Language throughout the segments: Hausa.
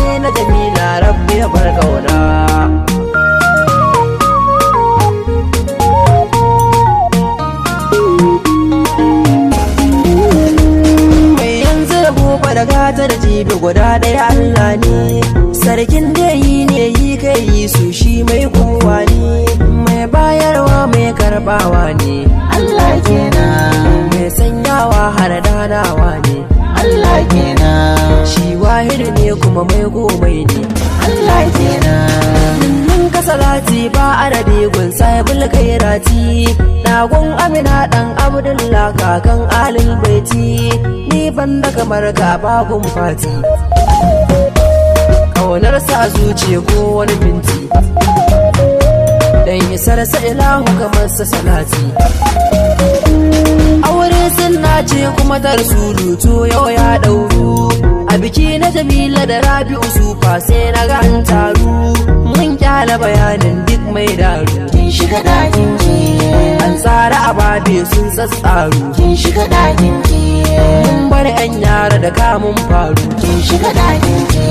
ne na Jamila rabbi ya bar kauna. Da gata da jibi guda ɗaya Allah ne, sarkin da yi ne yi kai yi su shi mai kowa ne, mai bayarwa mai karbawa ne Allah kenan, mai sanyawa har danawa ne Allah kenan, shi wahidu ne kuma mai komai ne Allah kenan. Salati ba arabi gun sahibul khairati, dagon Amina dan Abdullah kakan alil baiti, ni banda kamar ka bagun fati, kaunar sa zuciya ko wani minti, dan isar sa ilahu kamar sa salati. Aure sunna ce kuma ta rasulu to yau ya dauru, a biki na Jamila da Rabi'u Sufa sai na ga an taru, mun kyala bayanin duk mai daru. Kin shiga ɗakin ki, an tsara ababe sun tsatsaru. Kin shiga ɗakin ki, mun bar 'yan yara da kamun faru. Kin shiga ɗakin ki,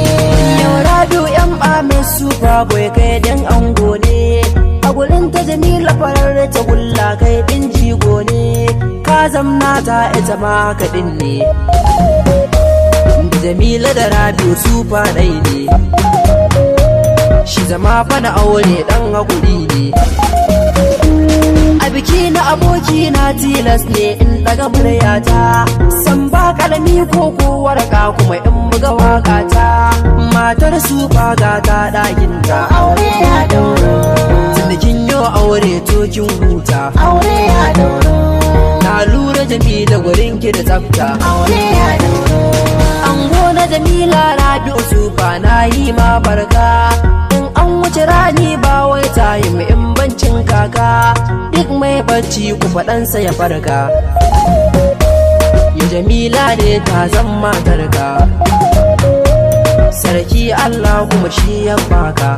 yau Rabi'u 'yan ɓamin Sufa boy kai dan ango ne, a gurin ta Jamila farar ta gulla kai ɗin jigo ne, ka zamna ta ita ma haka ɗin ne. Jamila da Rabi'u Sufa ɗai ne, shi zama fa na aure ɗan hakuri ne. A biki na aboki na tilas ne in daga muryata, san ba kalami ko warka kuma in buga waƙata. Matar Sufa gata ɗakinta aure ya dauro, tunda kin yo aure to kin huta aure ya dauro. Na lura Jamila gurin ki da tsafta aure ya dauro. Ango na Jamila Rabi'u Sufa na yi ma barka, in an wuce rani ba wai tayi in bancin kaka, duk mai bacci ku faɗansa ya farka. Ya Jamila ne ta zan matarka, sarki Allah kuma shi ya baka.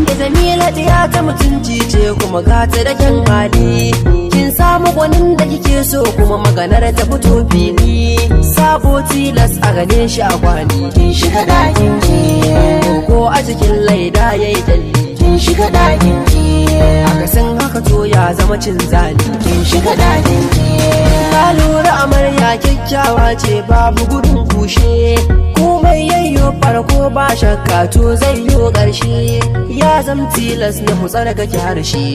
Ya Jamila ɗiya ta mutunci ce kuma gata da kyan hali, kin samu gwanin da kike so kuma maganar ta fito fili, sabo tilas a gane shi a kwani. Kin shiga ɗakin ki, ko a cikin laida yayi dalli. Kin shiga ɗakin ki, akasin haka to ya zama cin zali. Kin shiga ɗakin ki, na lura amarya kyakkyawa ce babu gudun kushe, komai yayyo farko ba shakka to zai yo ƙarshe, ya zam tilas na hutsar kake harshe,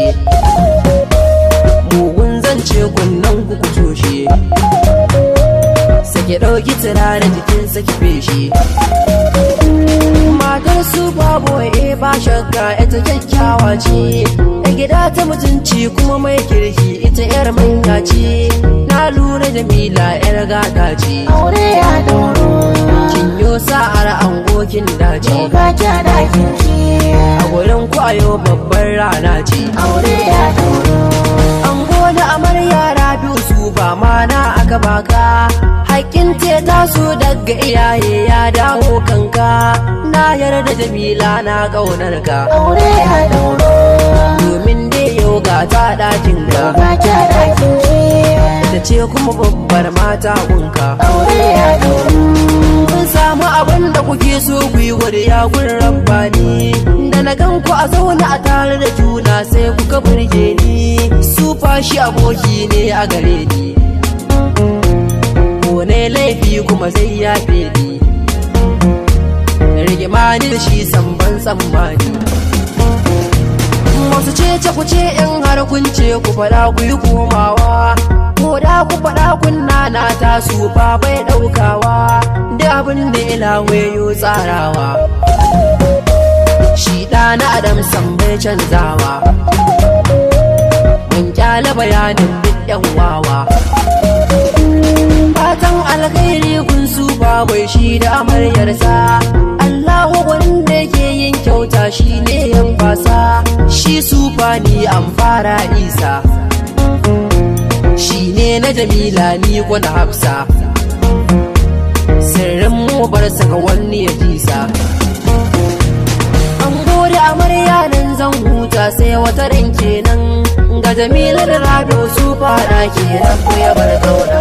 mugun zance kunnan ku toshe, sake ɗauki turare jikin saki feshi. Matar Sufa boy ba shakka ita kyakkyawa ce, a gida ta mutunci kuma mai kirki ita yar manya ce, na lura Jamila yar gata ce aure ya dauro. Kin yo sa'ar ango kin dace, ka ja dakin ki, a gurin ku ayo babbar rana ce aure ya dauro. Ango da amarya Rabi'u Sufa mana aka baka, haƙƙin te taso daga iyaye ya dawo kanka, na yarda Jamila na ƙaunar ka aure ya dauro. Domin dai yau ga ta ɗakin ka, ita ce kuma babbar mata gunka aure ya dauro. Kun samu abin da kuke so ku yi godiya gun rabbani, da na gan ku a zaune a tare da juna sai kuka burge ni. Sufa shi aboki ne a gare ni, ne laifi kuma zai yafe ni, rigima ni da shi samban tsammani. Wasu ce ku ce in har kun ce ku faɗa ku yi komawa, ko da ku faɗa kun nana ta Sufa bai ɗaukawa, da abin da ilawe yo tsarawa, shi ɗana Adam san bai canzawa, mun kyale bayanin duk yan wawa. Fatan alkhairi kun Sufa bai shi da amaryarsa, Allahu gwanin da yake yin kyauta shi ne yan fasa, shi Sufa ni an fara Isa, shi ne na Jamila ni gwada Hafsa, sirrin mu bar saka wani ya jisa. An gode amarya nan zan huta sai wata ran kenan, ga Jamila da Rabi'u Sufa da ke rabu ya bar kauna.